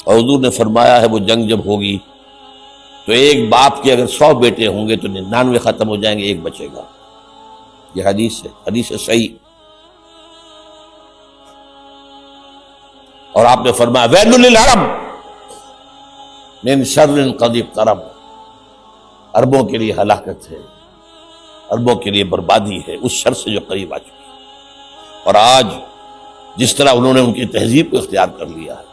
اور حضور نے فرمایا ہے وہ جنگ جب ہوگی تو ایک باپ کے اگر 100 بیٹے ہوں گے تو 99 ختم ہو جائیں گے، ایک بچے گا۔ یہ حدیث ہے، حدیث صحیح۔ اور آپ نے فرمایا ویل للعرب من شر قد اقترب، عربوں کے لیے ہلاکت ہے، عربوں کے لیے بربادی ہے اس شر سے جو قریب آ چکی ہے۔ اور آج جس طرح انہوں نے ان کی تہذیب کو اختیار کر لیا ہے،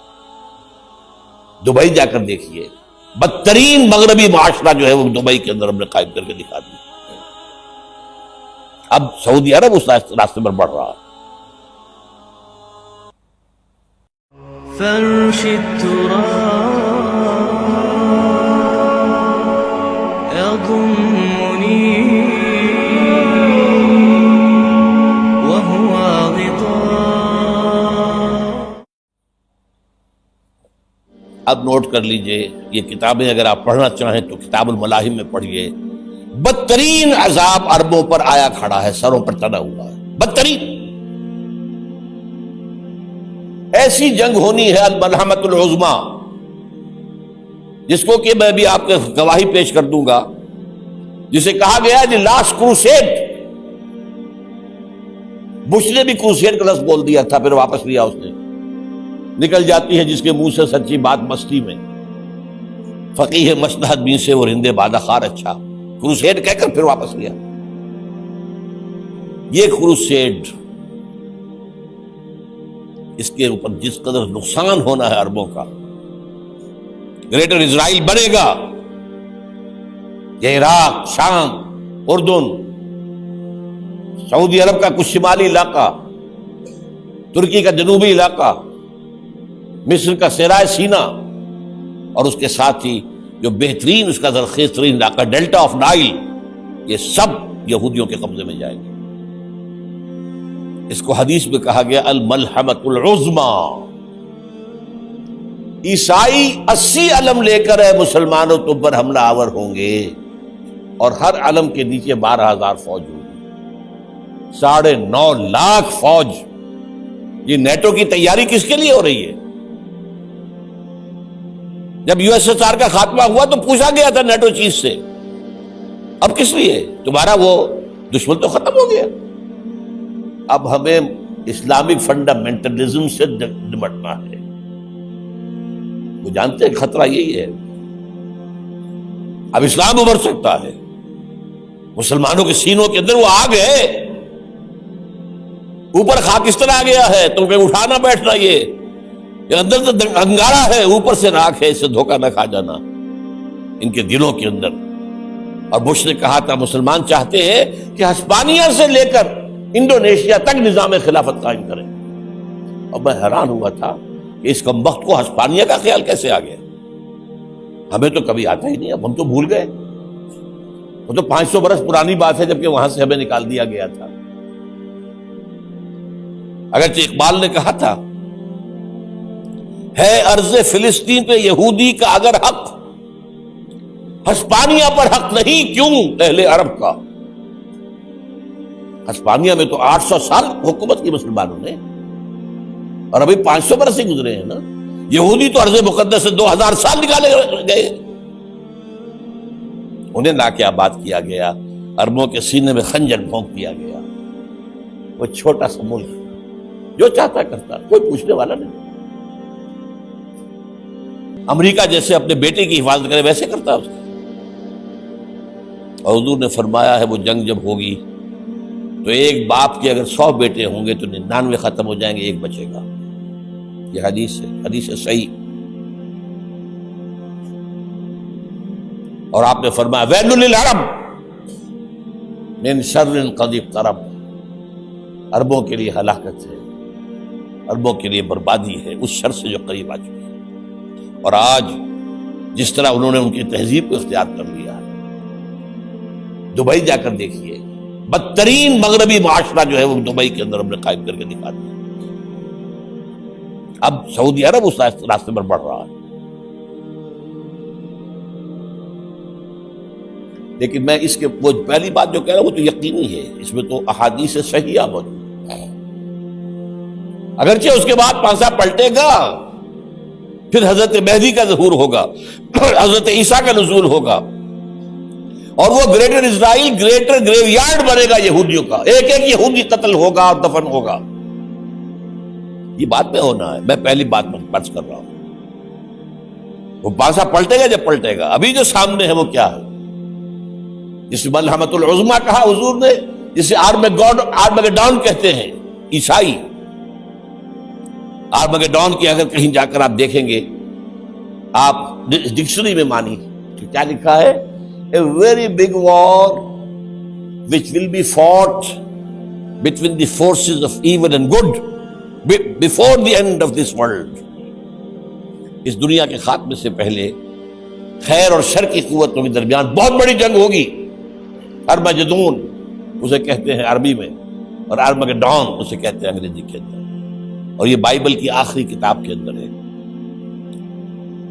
دبئی جا کر دیکھیے، بدترین مغربی معاشرہ جو ہے وہ دبئی کے اندر ہم نے قائم کر کے دکھا دیا۔ اب سعودی عرب اس راستے پر بڑھ رہا ہے۔ فرش التراب يضمني وهو غطاء۔ اب نوٹ کر لیجئے، یہ کتابیں اگر آپ پڑھنا چاہیں تو کتاب الملاحم میں پڑھیے۔ بدترین عذاب عربوں پر آیا کھڑا ہے، سروں پر تنا ہوا ہے، بدترین۔ ایسی جنگ ہونی ہے الملحمۃ العظمیٰ، جس کو کہ میں بھی آپ کے گواہی پیش کر دوں گا، جسے کہا گیا ہے لاسٹ کروسیڈ۔ بش نے بھی کروسیڈ کا لفظ بول دیا تھا، پھر واپس لیا اس نے۔ نکل جاتی ہے جس کے منہ سے سچی بات مستی میں، فقیہ مصلحت بین سے اور ہندے بادہ خار اچھا، کروسیڈ کہہ کر پھر واپس لیا۔ یہ کروسیڈ، اس کے اوپر جس قدر نقصان ہونا ہے عربوں کا، گریٹر اسرائیل بنے گا، یہ عراق، شام، اردن، سعودی عرب کا کچھ شمالی علاقہ، ترکی کا جنوبی علاقہ، مصر کا صحرائے سینا، اور اس کے ساتھ ہی جو بہترین اس کا زرخیز ترین علاقہ ڈیلٹا آف نائل، یہ سب یہودیوں کے قبضے میں جائیں گے۔ اس کو حدیث میں کہا گیا الملحمۃ العظمیٰ۔ عیسائی 80 علم لے کر مسلمانوں تم پر حملہ آور ہوں گے، اور ہر علم کے نیچے 12,000 فوج ہوگی، 9.5 لاکھ فوج۔ یہ نیٹو کی تیاری کس کے لیے ہو رہی ہے؟ جب USSR کا خاتمہ ہوا تو پوچھا گیا تھا نیٹو چیف سے، اب کس لیے؟ تمہارا وہ دشمن تو ختم ہو گیا، اب ہمیں اسلامک فنڈامنٹلزم سے نمٹنا ہے۔ وہ جانتے ہیں خطرہ یہی ہے، اب اسلام ابھر سکتا ہے، مسلمانوں کے سینوں کے اندر وہ آگ ہے، اوپر خاکستر آ گیا ہے، تو کہ اٹھانا بیٹھنا، یہ اندر تو انگارہ ہے، اوپر سے راکھ ہے، اس سے دھوکہ نہ کھا جانا ان کے دلوں کے اندر۔ اور بش نے کہا تھا مسلمان چاہتے ہیں کہ ہسپانیہ سے لے کر انڈونیشیا تک نظام خلافت قائم کریں، اور میں حیران ہوا تھا کہ اس کم وقت کو ہسپانیہ کا خیال کیسے آ گیا؟ ہمیں تو کبھی آتا ہی نہیں، اب ہم تو بھول گئے، وہ تو 500 برس پرانی بات ہے جبکہ وہاں سے ہمیں نکال دیا گیا تھا۔ اگرچہ اقبال نے کہا تھا ہے ارض فلسطین پہ یہودی کا اگر حق، ہسپانیہ پر حق نہیں کیوں اہل عرب کا؟ ہسپانیہ میں تو 800 سال حکومت کی مسلمانوں نے، اور ابھی 500 برس ہی گزرے ہیں نا۔ یہودی تو ارض مقدس سے 2000 سال نکالے گئے، انہیں لا کے آباد کیا گیا، عربوں کے سینے میں خنجر بھونک دیا گیا۔ وہ چھوٹا سا ملک جو چاہتا کرتا، کوئی پوچھنے والا نہیں۔ امریکہ جیسے اپنے بیٹے کی حفاظت کرے ویسے کرتا اس کی۔ اور حضور نے فرمایا ہے وہ جنگ جب ہوگی تو ایک باپ کے اگر 100 بیٹے ہوں گے تو 99 ختم ہو جائیں گے، ایک بچے گا۔ یہ حدیث ہے، حدیث صحیح۔ اور آپ نے فرمایا ویل للعرب من شر قد اقترب، عربوں کے لیے ہلاکت ہے، عربوں کے لیے بربادی ہے اس شر سے جو قریب آ چکی ہے۔ اور آج جس طرح انہوں نے ان کی تہذیب کو اختیار کر لیا ہے، دبئی جا کر دیکھیے، بدترین مغربی معاشرہ جو ہے وہ دبئی کے اندر ہم نے قائم کر کے دکھا دیا۔ اب سعودی عرب اس راستے پر بڑھ رہا ہے۔ لیکن میں اس کے وہ پہلی بات جو کہہ رہا ہوں وہ تو یقینی ہے، اس میں تو احادیث صحیحہ موجود ہے۔ اگرچہ اس کے بعد پانسا پلٹے گا، پھر حضرت مہدی کا ظہور ہوگا، حضرت عیسیٰ کا نزول ہوگا، اور وہ گریٹر اسرائیل گریٹر گریو یارڈ بنے گا یہودیوں کا، ایک ایک یہودی قتل ہوگا اور دفن ہوگا۔ یہ بات میں ہونا ہے، میں پہلی بات پرچ کر رہا ہوں۔ وہ پاسا پلٹے گا جب پلٹے گا، ابھی جو سامنے ہے وہ کیا ہے؟ جسے ملحمۃ العظمیٰ کہا حضور نے، جسے آرمگیڈون کہتے ہیں عیسائی۔ آرمگیڈون کی اگر کہیں جا کر آپ دیکھیں گے، آپ ڈکشنری میں مانی تو کیا لکھا ہے؟ A very big war which will be fought between the forces of evil and good before the end of this world. اس دنیا کے خاتمے سے پہلے خیر اور شر کی قوتوں کے درمیان بہت بڑی جنگ ہوگی۔ ارمجدون اسے کہتے ہیں عربی میں، اور آرمگیڈون اسے کہتے ہیں انگریزی کے اندر، اور یہ بائبل کی آخری کتاب کے اندر ہے،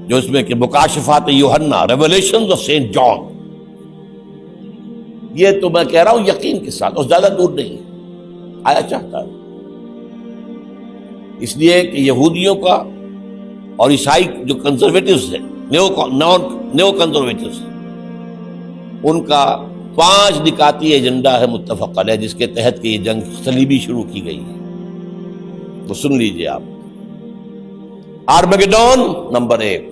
جو اس میں کہ مکاشفات یوحنا، ریویلیشنز آف سینٹ جان۔ یہ تو میں کہہ رہا ہوں یقین کے ساتھ، اور زیادہ دور نہیں آیا چاہتا ہے، اس لیے کہ یہودیوں کا اور عیسائی جو کنزرویٹوز ہیں، نیو کنزرویٹوز، ان کا 5 نکاتی ایجنڈا ہے متفق علیہ، جس کے تحت کہ یہ جنگ صلیبی شروع کی گئی ہے۔ وہ سن لیجئے آپ۔ آرمگیڈون نمبر 1،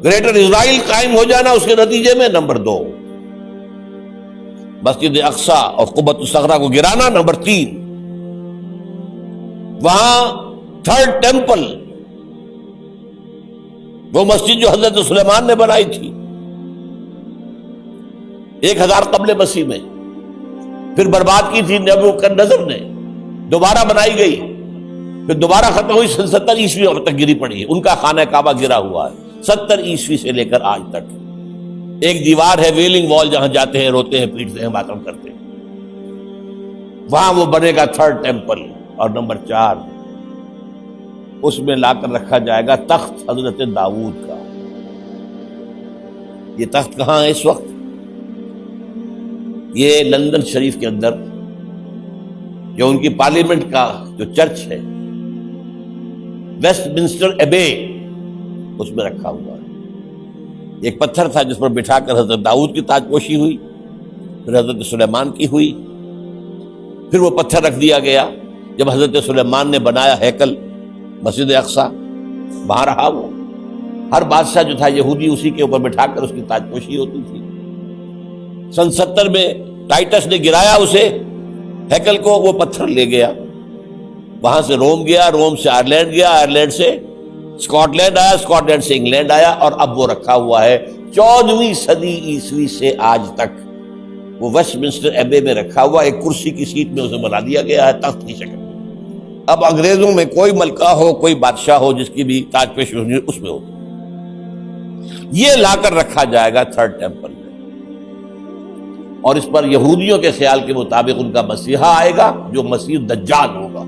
گریٹر اسرائیل قائم ہو جانا اس کے نتیجے میں نمبر 2، مسجد اقصیٰ اور قبۃ الصغریٰ کو گرانا نمبر 3، وہاں 3rd ٹیمپل، وہ مسجد جو حضرت سلیمان نے بنائی تھی 1000 قبل مسیح میں، پھر برباد کی تھی نبوکدنضر نے، دوبارہ بنائی گئی، پھر دوبارہ ختم ہوئی 70 عیسوی تک گری پڑی ہے۔ ان کا خانہ کعبہ گرا ہوا ہے 70 عیسوی سے لے کر آج تک۔ ایک دیوار ہے ویلنگ وال، جہاں جاتے ہیں، روتے ہیں، پیٹتے ہیں، ماتم کرتے ہیں، وہاں وہ بنے گا 3rd ٹیمپل۔ اور نمبر 4، اس میں لا کر رکھا جائے گا تخت حضرت داؤد کا۔ یہ تخت کہاں ہے اس وقت؟ یہ لندن شریف کے اندر، جو ان کی پارلیمنٹ کا جو چرچ ہے، ویسٹ منسٹر ایبے، اس میں رکھا ہوا ہے۔ ایک پتھر تھا جس پر بٹھا کر حضرت داؤد کی تاج پوشی ہوئی، پھر حضرت سلیمان کی ہوئی، پھر وہ پتھر رکھ دیا گیا جب حضرت سلیمان نے بنایا ہیکل مسجد اقصیٰ، وہاں رہا وہ۔ ہر بادشاہ جو تھا یہودی اسی کے اوپر بٹھا کر اس کی تاج پوشی ہوتی تھی۔ سن 70 میں ٹائٹس نے گرایا اسے، ہیکل کو، وہ پتھر لے گیا، وہاں سے روم گیا، روم سے آئرلینڈ گیا، آئرلینڈ سے اسکاٹ لینڈ آیا، اسکاٹ لینڈ سے انگلینڈ آیا، اور اب وہ رکھا ہوا ہے 14ویں صدی عیسوی سے آج تک۔ وہ ویسٹ منسٹر ایبے میں رکھا ہوا، ایک کرسی کی سیٹ میں اسے بنا دیا گیا ہے تخت کی شکل میں۔ اب انگریزوں میں کوئی ملکہ ہو، کوئی بادشاہ ہو جس کی بھی تاج پوشی ہونی، اس میں ہوگی۔ یہ لا کر رکھا جائے گا 3rd ٹیمپل میں، اور اس پر یہودیوں کے خیال کے مطابق ان کا مسیحا آئے گا جو مسیح دجال ہوگا۔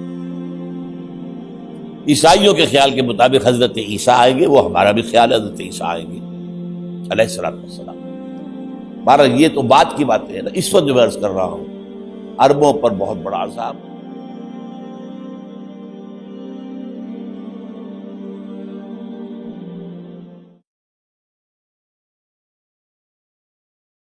عیسائیوں کے خیال کے مطابق حضرت عیسیٰ آئیں گے، وہ ہمارا بھی خیال ہے حضرت عیسیٰ آئیں گے علیہ السلام۔ بہرحال یہ تو بات کی باتیں ہیں نا، اس وقت جو میں عرض کر رہا ہوں، عربوں پر بہت بڑا عذاب۔